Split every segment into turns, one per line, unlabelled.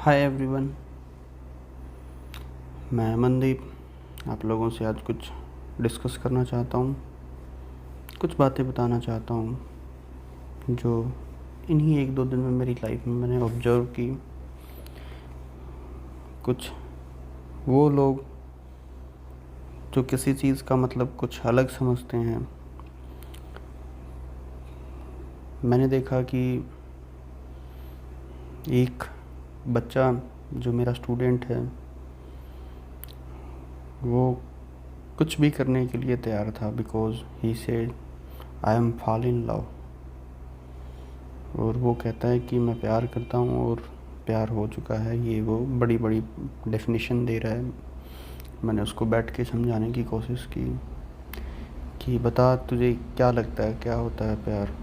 Hi everyone, मैं मनदीप आप लोगों से आज कुछ डिस्कस करना चाहता हूँ। कुछ बातें बताना चाहता हूँ जो इन्हीं एक दो दिन में मेरी लाइफ में मैंने ऑब्जर्व की। कुछ वो लोग जो किसी चीज़ का मतलब कुछ अलग समझते हैं, मैंने देखा कि एक बच्चा जो मेरा स्टूडेंट है वो कुछ भी करने के लिए तैयार था because he said I am fall in love. और वो कहता है कि मैं प्यार करता हूँ और प्यार हो चुका है, ये वो बड़ी बड़ी डेफिनेशन दे रहा है। मैंने उसको बैठ के समझाने की कोशिश की कि बता तुझे क्या लगता है, क्या होता है प्यार।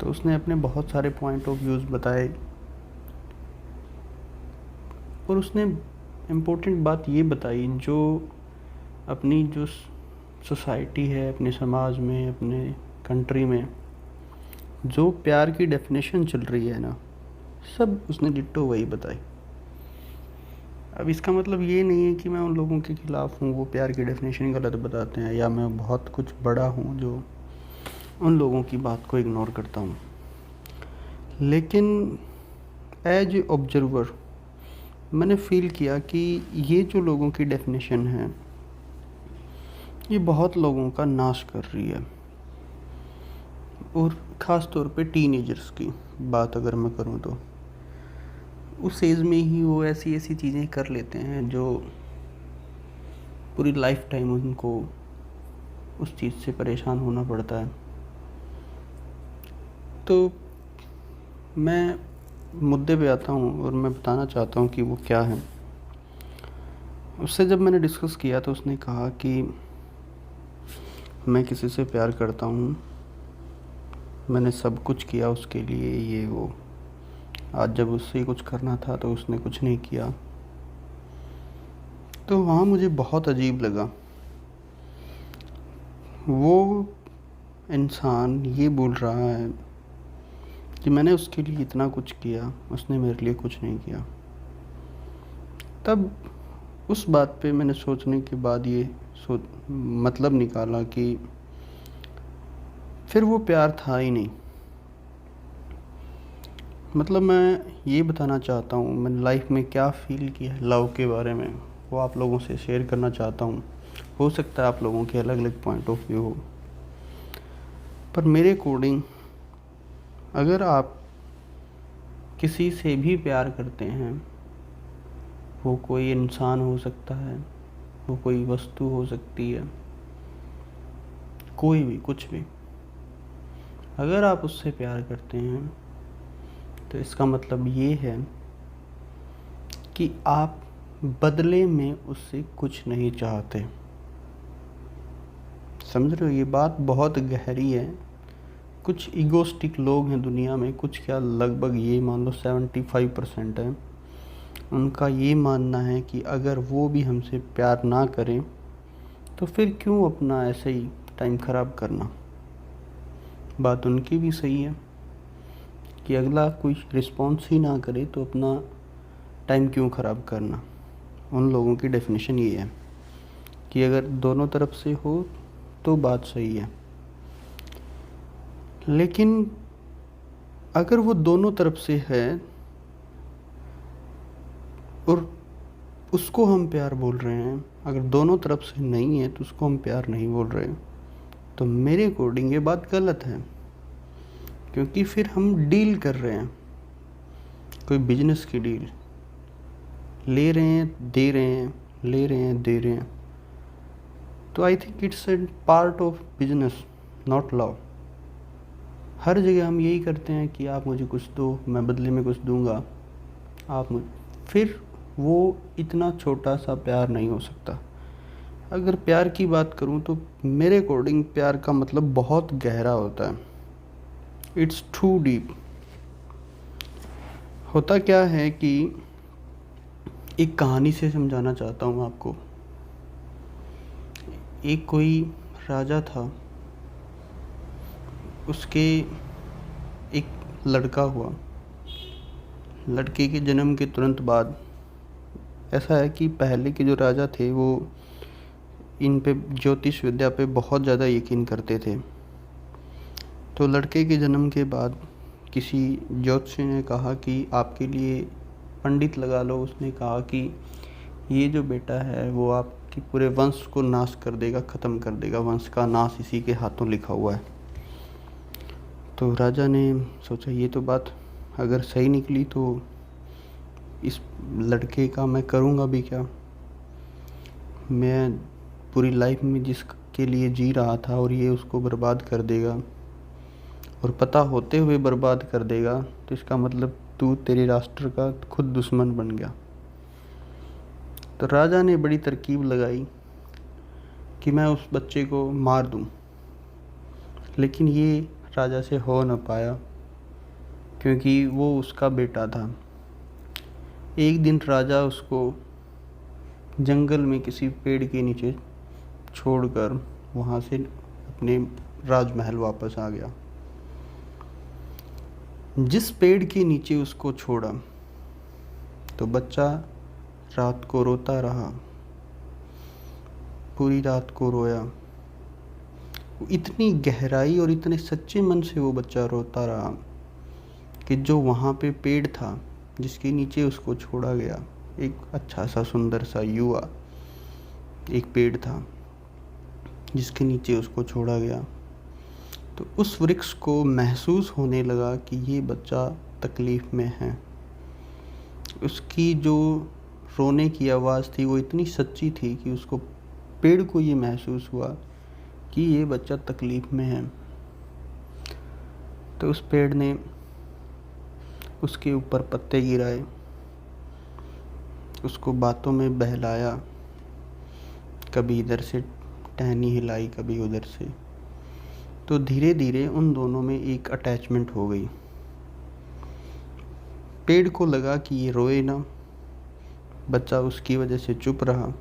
तो उसने अपने बहुत सारे पॉइंट ऑफ व्यूज़ बताए और उसने इम्पोर्टेंट बात ये बताई जो अपनी जो सोसाइटी है, अपने समाज में, अपने कंट्री में जो प्यार की डेफिनेशन चल रही है ना, सब उसने डिट्टो वही बताई। अब इसका मतलब ये नहीं है कि मैं उन लोगों के ख़िलाफ़ हूँ वो प्यार की डेफिनेशन गलत बताते हैं, या मैं बहुत कुछ बड़ा हूँ जो उन लोगों की बात को इग्नोर करता हूँ। लेकिन एज ए ऑब्जर्वर मैंने फ़ील किया कि ये जो लोगों की डेफिनेशन है ये बहुत लोगों का नाश कर रही है। और ख़ास तौर पे टीनेजर्स की बात अगर मैं करूँ तो उस एज में ही वो ऐसी ऐसी चीज़ें कर लेते हैं जो पूरी लाइफ टाइम उनको उस चीज़ से परेशान होना पड़ता है। तो मैं मुद्दे पे आता हूँ और मैं बताना चाहता हूँ कि वो क्या है। उससे जब मैंने डिस्कस किया तो उसने कहा कि मैं किसी से प्यार करता हूँ, मैंने सब कुछ किया उसके लिए, ये वो। आज जब उससे कुछ करना था तो उसने कुछ नहीं किया। तो वहाँ मुझे बहुत अजीब लगा। वो इंसान ये बोल रहा है कि मैंने उसके लिए इतना कुछ किया, उसने मेरे लिए कुछ नहीं किया। तब उस बात पे मैंने सोचने के बाद ये मतलब निकाला कि फिर वो प्यार था ही नहीं। मतलब मैं ये बताना चाहता हूँ मैंने लाइफ में क्या फ़ील किया है लव के बारे में, वो आप लोगों से शेयर करना चाहता हूँ। हो सकता है आप लोगों के अलग अलग पॉइंट ऑफ व्यू हो, पर मेरे अकॉर्डिंग अगर आप किसी से भी प्यार करते हैं, वो कोई इंसान हो सकता है, वो कोई वस्तु हो सकती है, कोई भी कुछ भी, अगर आप उससे प्यार करते हैं तो इसका मतलब ये है कि आप बदले में उससे कुछ नहीं चाहते। समझ रहे हो, ये बात बहुत गहरी है। कुछ ईगोस्टिक लोग हैं दुनिया में, कुछ क्या लगभग ये मान लो 75% है, उनका ये मानना है कि अगर वो भी हमसे प्यार ना करें तो फिर क्यों अपना ऐसे ही टाइम ख़राब करना। बात उनकी भी सही है कि अगला कोई रिस्पॉन्स ही ना करे तो अपना टाइम क्यों ख़राब करना। उन लोगों की डेफिनेशन ये है कि अगर दोनों तरफ से हो तो बात सही है। लेकिन अगर वो दोनों तरफ से है और उसको हम प्यार बोल रहे हैं, अगर दोनों तरफ से नहीं है तो उसको हम प्यार नहीं बोल रहे, तो मेरे अकॉर्डिंग ये बात गलत है। क्योंकि फिर हम डील कर रहे हैं, कोई बिजनेस की डील, ले रहे हैं दे रहे हैं, ले रहे हैं दे रहे हैं। तो I think it's a part of business, not love. हर जगह हम यही करते हैं कि आप मुझे कुछ दो, मैं बदले में कुछ दूंगा, आप मुझे, फिर वो इतना छोटा सा प्यार नहीं हो सकता। अगर प्यार की बात करूं तो मेरे अकॉर्डिंग प्यार का मतलब बहुत गहरा होता है। It's too deep. होता क्या है कि एक कहानी से समझाना चाहता हूँ आपको। एक कोई राजा था, उसके एक लड़का हुआ। लड़के के जन्म के तुरंत बाद ऐसा है कि पहले के जो राजा थे वो इन पे ज्योतिष विद्या पे बहुत ज़्यादा यकीन करते थे। तो लड़के के जन्म के बाद किसी ज्योतिषी ने कहा कि आपके लिए पंडित लगा लो। उसने कहा कि ये जो बेटा है वो आपके पूरे वंश को नाश कर देगा, ख़त्म कर देगा, वंश का नाश इसी के हाथों लिखा हुआ है। तो राजा ने सोचा ये तो बात अगर सही निकली तो इस लड़के का मैं करूँगा भी क्या। मैं पूरी लाइफ में जिसके लिए जी रहा था और ये उसको बर्बाद कर देगा, और पता होते हुए बर्बाद कर देगा, तो इसका मतलब तू तेरे राष्ट्र का खुद दुश्मन बन गया। तो राजा ने बड़ी तरकीब लगाई कि मैं उस बच्चे को मार दूं, लेकिन ये राजा से हो न पाया क्योंकि वो उसका बेटा था। एक दिन राजा उसको जंगल में किसी पेड़ के नीचे छोड़कर वहाँ से अपने राजमहल वापस आ गया। जिस पेड़ के नीचे उसको छोड़ा तो बच्चा रात को रोता रहा, पूरी रात को रोया। इतनी गहराई और इतने सच्चे मन से वो बच्चा रोता रहा कि जो वहाँ पे पेड़ था जिसके नीचे उसको छोड़ा गया, एक अच्छा सा सुंदर सा युवा, एक पेड़ था जिसके नीचे उसको छोड़ा गया, तो उस वृक्ष को महसूस होने लगा कि ये बच्चा तकलीफ़ में है। उसकी जो रोने की आवाज़ थी वो इतनी सच्ची थी कि उसको पेड़ को ये महसूस हुआ कि ये बच्चा तकलीफ़ में है। तो उस पेड़ ने उसके ऊपर पत्ते गिराए, उसको बातों में बहलाया, कभी इधर से टहनी हिलाई, कभी उधर से। तो धीरे धीरे उन दोनों में एक अटैचमेंट हो गई। पेड़ को लगा कि ये रोए ना, बच्चा उसकी वजह से चुप रहा।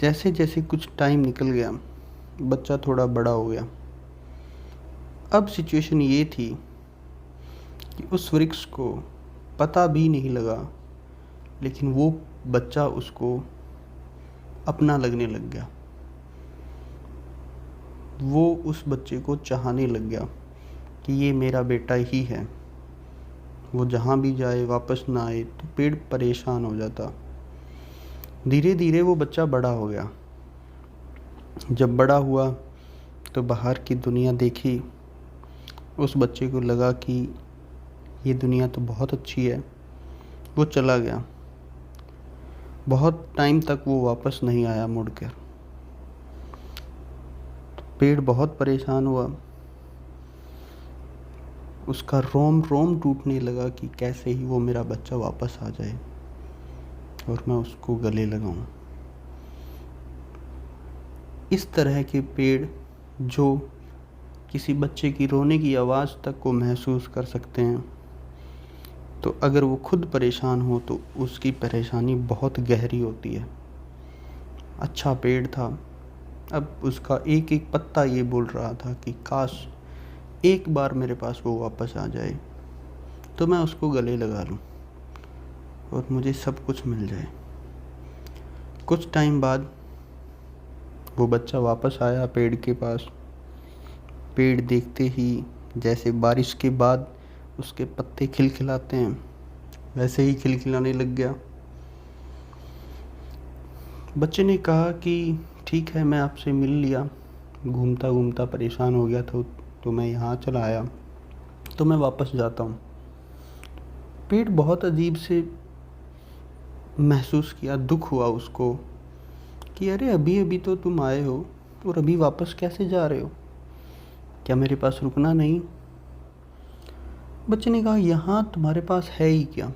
जैसे जैसे कुछ टाइम निकल गया, बच्चा थोड़ा बड़ा हो गया। अब सिचुएशन ये थी कि उस वृक्ष को पता भी नहीं लगा, लेकिन वो बच्चा उसको अपना लगने लग गया। वो उस बच्चे को चाहने लग गया कि ये मेरा बेटा ही है। वो जहाँ भी जाए वापस ना आए तो पेड़ परेशान हो जाता। धीरे धीरे वो बच्चा बड़ा हो गया। जब बड़ा हुआ तो बाहर की दुनिया देखी, उस बच्चे को लगा कि ये दुनिया तो बहुत अच्छी है। वो चला गया। बहुत टाइम तक वो वापस नहीं आया मुड़कर। पेड़ बहुत परेशान हुआ। उसका रोम रोम टूटने लगा कि कैसे ही वो मेरा बच्चा वापस आ जाए और मैं उसको गले लगाऊं। इस तरह के पेड़ जो किसी बच्चे की रोने की आवाज़ तक को महसूस कर सकते हैं, तो अगर वो खुद परेशान हो तो उसकी परेशानी बहुत गहरी होती है। अच्छा पेड़ था, अब उसका एक एक पत्ता ये बोल रहा था कि काश एक बार मेरे पास वो वापस आ जाए तो मैं उसको गले लगा लूं और मुझे सब कुछ मिल जाए। कुछ टाइम बाद वो बच्चा वापस आया पेड़ के पास। पेड़ देखते ही जैसे बारिश के बाद उसके पत्ते खिलखिलाते हैं, वैसे ही खिलखिलाने लग गया। बच्चे ने कहा कि ठीक है, मैं आपसे मिल लिया, घूमता घूमता परेशान हो गया था तो मैं यहाँ चला आया, तो मैं वापस जाता हूँ। पेड़ बहुत अजीब से महसूस किया, दुख हुआ उसको कि अरे अभी अभी तो तुम आए हो और अभी वापस कैसे जा रहे हो, क्या मेरे पास रुकना नहीं? बच्चे ने कहा यहाँ तुम्हारे पास है ही क्या,